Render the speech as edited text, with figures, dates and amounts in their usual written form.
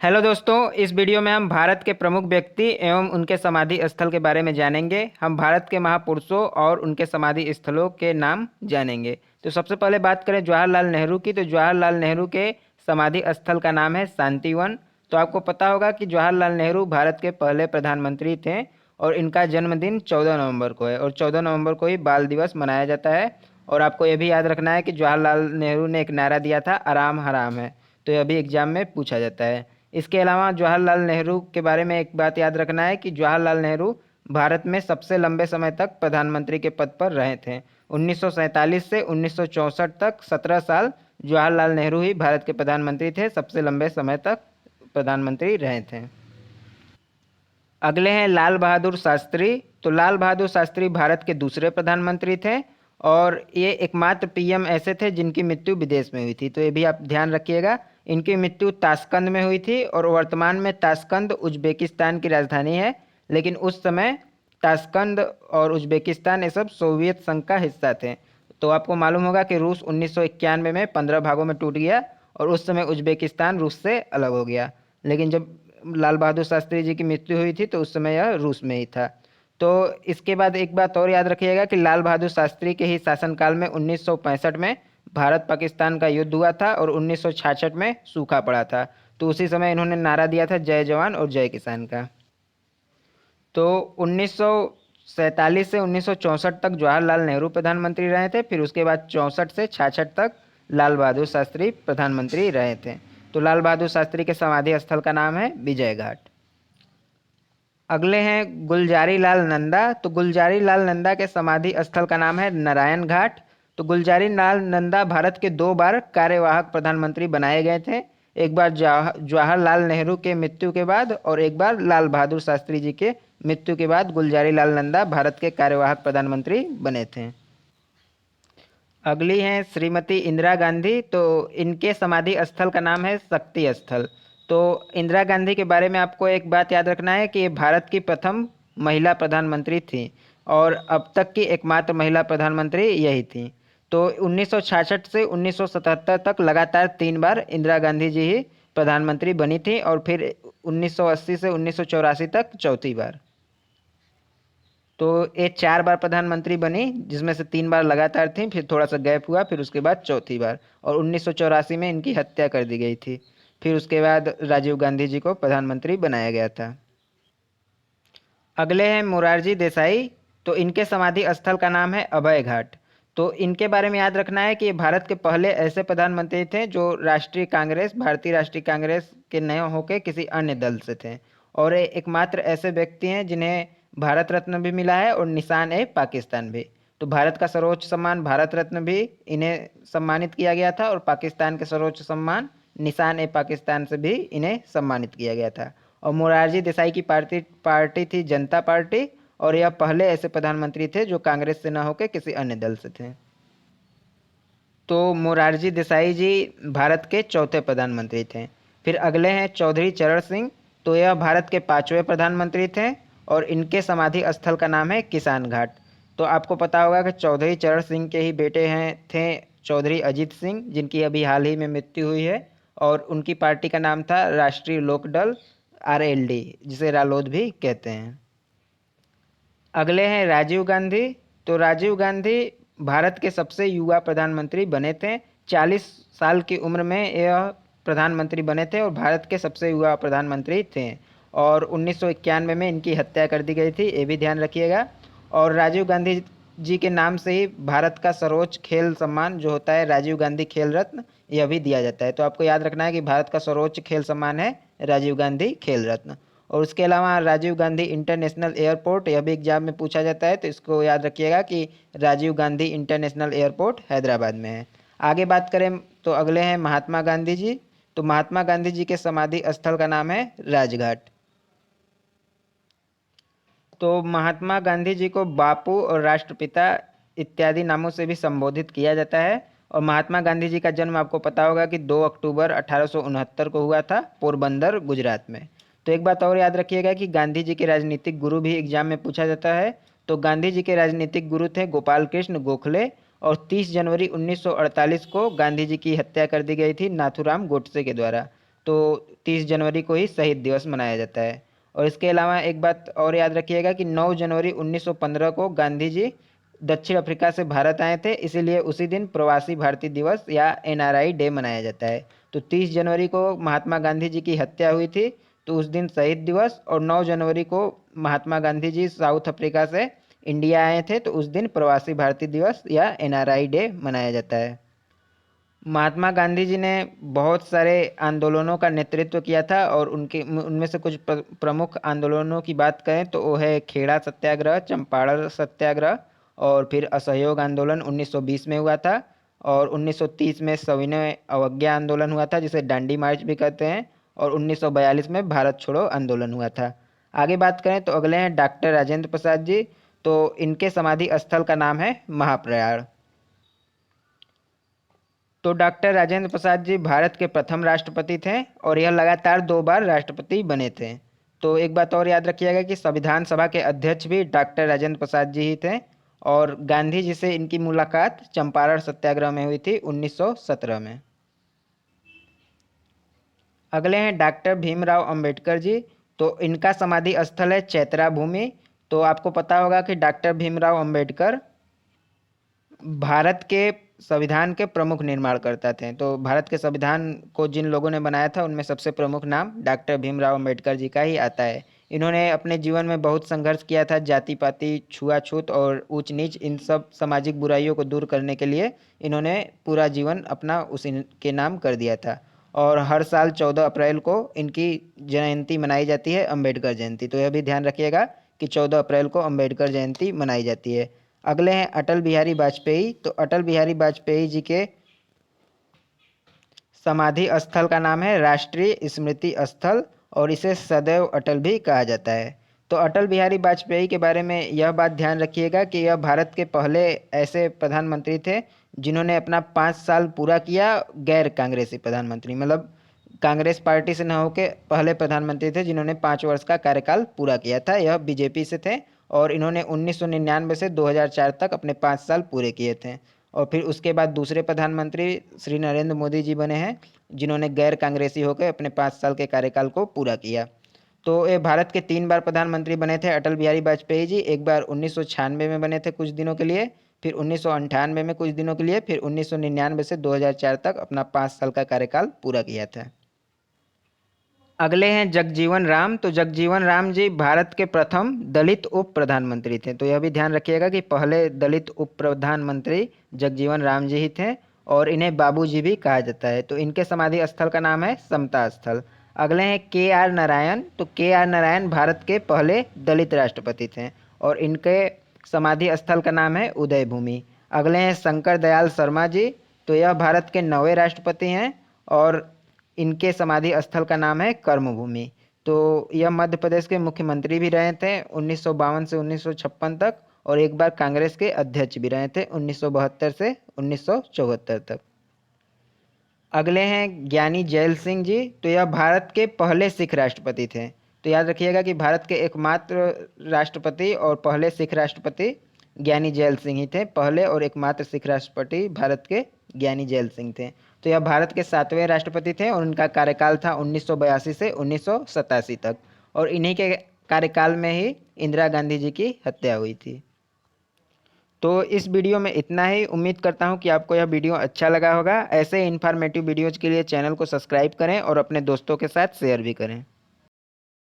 Hello दोस्तों, इस video में हम भारत के प्रमुख व्यक्ति एवं उनके समाधि स्थल के बारे में जानेंगे। हम भारत के महापुरुषों और उनके समाधि स्थलों के नाम जानेंगे। तो सबसे पहले बात करें जवाहरलाल नेहरू की, तो जवाहरलाल नेहरू के समाधि स्थल का नाम है शांतिवन। तो आपको पता होगा कि जवाहरलाल नेहरू भारत के पहले प्रधानमंत्री थे और इनका जन्मदिन 14 नवंबर को है और 14 नवंबर को ही बाल दिवस मनाया जाता है। और आपको यह भी याद रखना है कि जवाहरलाल नेहरू ने एक नारा दिया था, आराम हराम है। तो यह भी एग्जाम में पूछा जाता है। इसके अलावा जवाहरलाल नेहरू के बारे में एक बात याद रखना है कि जवाहरलाल नेहरू भारत में सबसे लंबे समय तक प्रधानमंत्री के पद पर रहे थे। 1947 से 1964 तक 17 साल जवाहरलाल नेहरू ही भारत के प्रधानमंत्री थे, सबसे लंबे समय तक प्रधानमंत्री रहे थे। अगले हैं लाल बहादुर शास्त्री। तो लाल बहादुर शास्त्री भारत के दूसरे प्रधानमंत्री थे और ये एकमात्र पीएम ऐसे थे जिनकी मृत्यु विदेश में हुई थी। तो ये भी आप ध्यान रखिएगा। इनकी मृत्यु ताशकंद में हुई थी और वर्तमान में ताशकंद उज्बेकिस्तान की राजधानी है। लेकिन उस समय ताशकंद और उज्बेकिस्तान ये सब सोवियत संघ का हिस्सा थे। तो आपको मालूम होगा कि रूस 1991 में 15 भागों में टूट गया और उस समय उज्बेकिस्तान रूस से अलग हो गया। लेकिन जब लाल बहादुर शास्त्री जी की मृत्यु हुई थी तो उस समय यह रूस में ही था। तो इसके बाद एक बात और याद रखिएगा कि लाल बहादुर शास्त्री के ही शासनकाल में 1965 में भारत पाकिस्तान का युद्ध हुआ था और 1966 में सूखा पड़ा था। तो उसी समय इन्होंने नारा दिया था, जय जवान और जय किसान का। तो 1947 से 1964 तक जवाहरलाल नेहरू प्रधानमंत्री रहे थे। फिर उसके बाद 64 से 66 तक लाल बहादुर शास्त्री प्रधानमंत्री रहे थे। तो लाल बहादुर शास्त्री के समाधि स्थल का नाम है विजय घाट। अगले हैं गुलजारी लाल नंदा। तो गुलजारी लाल नंदा के समाधि स्थल का नाम है नारायण घाट। तो गुलजारी लाल नंदा भारत के 2 बार कार्यवाहक प्रधानमंत्री बनाए गए थे। एक बार जवाहरलाल नेहरू के मृत्यु के बाद और एक बार लाल बहादुर शास्त्री जी के मृत्यु के बाद गुलजारी लाल नंदा भारत के कार्यवाहक प्रधानमंत्री बने थे। अगली हैं श्रीमती इंदिरा गांधी। तो इनके समाधि स्थल का नाम है शक्ति स्थल। तो इंदिरा गांधी के बारे में आपको एक बात याद रखना है कि ये भारत की प्रथम महिला प्रधानमंत्री थी और अब तक की एकमात्र महिला प्रधानमंत्री यही थी। तो 1966 से 1977 तक लगातार 3 बार इंदिरा गांधी जी ही प्रधानमंत्री बनी थी और फिर 1980 से 1984 तक चौथी बार। तो ये 4 बार प्रधानमंत्री बनी, जिसमें से 3 बार लगातार थी, फिर थोड़ा सा गैप हुआ, फिर उसके बाद चौथी बार। और 1984 में इनकी हत्या कर दी गई थी। फिर उसके बाद राजीव गांधी जी को प्रधानमंत्री बनाया गया था। अगले हैं मोरारजी देसाई। तो इनके समाधि स्थल का नाम है अभय घाट। तो इनके बारे में याद रखना है कि ये भारत के पहले ऐसे प्रधानमंत्री थे जो राष्ट्रीय कांग्रेस, भारतीय राष्ट्रीय कांग्रेस के न होकर किसी अन्य दल से थे। और ये एकमात्र ऐसे व्यक्ति हैं जिन्हें भारत रत्न भी मिला है और निशान ए पाकिस्तान भी। तो भारत का सर्वोच्च सम्मान भारत रत्न भी इन्हें सम्मानित किया गया था और पाकिस्तान के सर्वोच्च सम्मान निशान ए पाकिस्तान से भी इन्हें सम्मानित किया गया था। और मोरारजी देसाई की पार्टी पार्टी थी जनता पार्टी और यह पहले ऐसे प्रधानमंत्री थे जो कांग्रेस से न होकर किसी अन्य दल से थे। तो मोरारजी देसाई जी भारत के चौथे प्रधानमंत्री थे। फिर अगले हैं चौधरी चरण सिंह। तो यह भारत के 5वें प्रधानमंत्री थे और इनके समाधि स्थल का नाम है किसान घाट। तो आपको पता होगा कि चौधरी चरण सिंह के ही बेटे थे चौधरी अजीत सिंह, जिनकी अभी हाल ही में मृत्यु हुई है। और उनकी पार्टी का नाम था राष्ट्रीय लोकदल, आरएलडी, जिसे रालोद भी कहते हैं। अगले हैं राजीव गांधी। तो राजीव गांधी भारत के सबसे युवा प्रधानमंत्री बने थे। 40 साल की उम्र में यह प्रधानमंत्री बने थे और भारत के सबसे युवा प्रधानमंत्री थे। और 1991 में इनकी हत्या कर दी गई थी, ये भी ध्यान रखिएगा। और राजीव गांधी जी के नाम से ही भारत का सर्वोच्च खेल सम्मान जो होता है राजीव गांधी खेल रत्न, यह भी दिया जाता है। तो आपको याद रखना है कि भारत का सर्वोच्च खेल सम्मान है राजीव गांधी खेल रत्न। और उसके अलावा राजीव गांधी इंटरनेशनल एयरपोर्ट, यह भी एग्जाम में पूछा जाता है, तो इसको याद रखिएगा कि राजीव गांधी इंटरनेशनल एयरपोर्ट हैदराबाद में है। आगे बात करें तो अगले हैं महात्मा गांधी जी। तो महात्मा गांधी जी के समाधि स्थल का नाम है राजघाट। तो महात्मा गांधी जी को बापू और राष्ट्रपिता इत्यादि नामों से भी संबोधित किया जाता है। और महात्मा गांधी जी का जन्म आपको पता होगा कि 2 अक्टूबर 1869 को हुआ था, पोरबंदर, गुजरात में। तो एक बात और याद रखिएगा कि गांधी जी के राजनीतिक गुरु भी एग्जाम में पूछा जाता है। तो गांधी जी के राजनीतिक गुरु थे गोपाल कृष्ण गोखले और 30 जनवरी 1948 को गांधी जी की हत्या कर दी गई थी नाथूराम गोडसे के द्वारा। तो 30 जनवरी को ही शहीद दिवस मनाया जाता है। और इसके अलावा एक बात और याद रखिएगा कि 9 जनवरी 1915 को गांधी जी दक्षिण अफ्रीका से भारत आए थे, इसीलिए उसी दिन प्रवासी भारतीय दिवस या एनआरआई डे मनाया जाता है। तो 30 जनवरी को महात्मा गांधी जी की हत्या हुई थी, तो उस दिन शहीद दिवस, और 9 जनवरी को महात्मा गांधी जी साउथ अफ्रीका से इंडिया आए थे, तो उस दिन प्रवासी भारतीय दिवस या एनआरआई डे मनाया जाता है। महात्मा गांधी जी ने बहुत सारे आंदोलनों का नेतृत्व किया था, और उनके उनमें से कुछ प्रमुख आंदोलनों की बात करें तो वो है खेड़ा सत्याग्रह, चंपारण सत्याग्रह, और फिर असहयोग आंदोलन 1920 में हुआ था, और 1930 में सविनय अवज्ञा आंदोलन हुआ था जिसे दांडी मार्च भी कहते हैं, और 1942 में भारत छोड़ो आंदोलन हुआ था। आगे बात करें तो अगले हैं डॉक्टर राजेंद्र प्रसाद जी। तो इनके समाधि स्थल का नाम है महाप्रयाण। तो डॉक्टर राजेंद्र प्रसाद जी भारत के प्रथम राष्ट्रपति थे, और यह लगातार 2 बार राष्ट्रपति बने थे। तो एक बात और याद रखिएगा कि संविधान सभा के अध्यक्ष भी डॉक्टर राजेंद्र प्रसाद जी ही थे, और गांधी जी से इनकी मुलाकात चंपारण सत्याग्रह में हुई थी 1917 में। अगले हैं डॉक्टर भीमराव अंबेडकर जी। तो इनका समाधि स्थल है चैत्रा भूमि। तो आपको पता होगा कि डॉक्टर भीमराव अंबेडकर भारत के संविधान के प्रमुख निर्माणकर्ता थे। तो भारत के संविधान को जिन लोगों ने बनाया था उनमें सबसे प्रमुख नाम डॉक्टर भीमराव अंबेडकर जी का ही आता है। इन्होंने अपने जीवन में बहुत संघर्ष किया था, जाति पाति, छुआछूत और ऊंच नीच इन सब सामाजिक बुराइयों को दूर करने के लिए इन्होंने पूरा जीवन अपना उसी के नाम कर दिया था। और हर साल 14 अप्रैल को इनकी जयंती मनाई जाती है, अम्बेडकर जयंती। तो यह भी ध्यान रखिएगा कि 14 अप्रैल को अम्बेडकर जयंती मनाई जाती है। अगले हैं अटल बिहारी वाजपेयी। तो अटल बिहारी वाजपेयी जी के समाधि स्थल का नाम है राष्ट्रीय स्मृति स्थल, और इसे सदैव अटल भी कहा जाता है। तो अटल बिहारी वाजपेयी के बारे में यह बात ध्यान रखिएगा कि यह भारत के पहले ऐसे प्रधानमंत्री थे जिन्होंने अपना 5 साल पूरा किया गैर कांग्रेसी प्रधानमंत्री, मतलब कांग्रेस पार्टी से न होकर पहले प्रधानमंत्री थे जिन्होंने 5 वर्ष का कार्यकाल पूरा किया था। यह बीजेपी से थे, और इन्होंने 1999 से 2004 तक अपने 5 साल पूरे किए थे। और फिर उसके बाद दूसरे प्रधानमंत्री श्री नरेंद्र मोदी जी बने हैं, जिन्होंने गैर कांग्रेसी होकर अपने 5 साल के कार्यकाल को पूरा किया। तो ये भारत के 3 बार प्रधानमंत्री बने थे अटल बिहारी वाजपेयी जी। एक बार 1996 में बने थे कुछ दिनों के लिए, फिर 1998 में कुछ दिनों के लिए, फिर 1999 से 2004 तक अपना 5 साल का कार्यकाल पूरा किया था। अगले हैं जगजीवन राम। तो जगजीवन राम जी भारत के प्रथम दलित उप प्रधानमंत्री थे। तो यह भी ध्यान रखिएगा कि पहले दलित उप प्रधानमंत्री जगजीवन राम जी ही थे, और इन्हें बाबूजी भी कहा जाता है। तो इनके समाधि स्थल का नाम है समता स्थल। अगले हैं के आर नारायण। तो के आर नारायण भारत के पहले दलित राष्ट्रपति थे, और इनके समाधि स्थल का नाम है उदय भूमि। अगले हैं शंकर दयाल शर्मा जी। तो यह भारत के 9वें राष्ट्रपति हैं, और इनके समाधि स्थल का नाम है कर्मभूमि। तो यह मध्य प्रदेश के मुख्यमंत्री भी रहे थे 1952 से 1956 तक, और एक बार कांग्रेस के अध्यक्ष भी रहे थे 1972 से 1974 तक। अगले हैं ज्ञानी जैल सिंह जी। तो यह भारत के पहले सिख राष्ट्रपति थे। तो याद रखिएगा कि भारत के एकमात्र राष्ट्रपति और पहले सिख राष्ट्रपति ज्ञानी जैल सिंह ही थे। पहले और एकमात्र सिख राष्ट्रपति भारत के ज्ञानी जैल सिंह थे। तो यह भारत के 7वें राष्ट्रपति थे, और उनका कार्यकाल था 1982 से 1987 तक, और इन्हीं के कार्यकाल में ही इंदिरा गांधी जी की हत्या हुई थी। तो इस वीडियो में इतना ही। उम्मीद करता हूँ कि आपको यह वीडियो अच्छा लगा होगा। ऐसे इन्फॉर्मेटिव वीडियोज़ के लिए चैनल को सब्सक्राइब करें और अपने दोस्तों के साथ शेयर भी करें।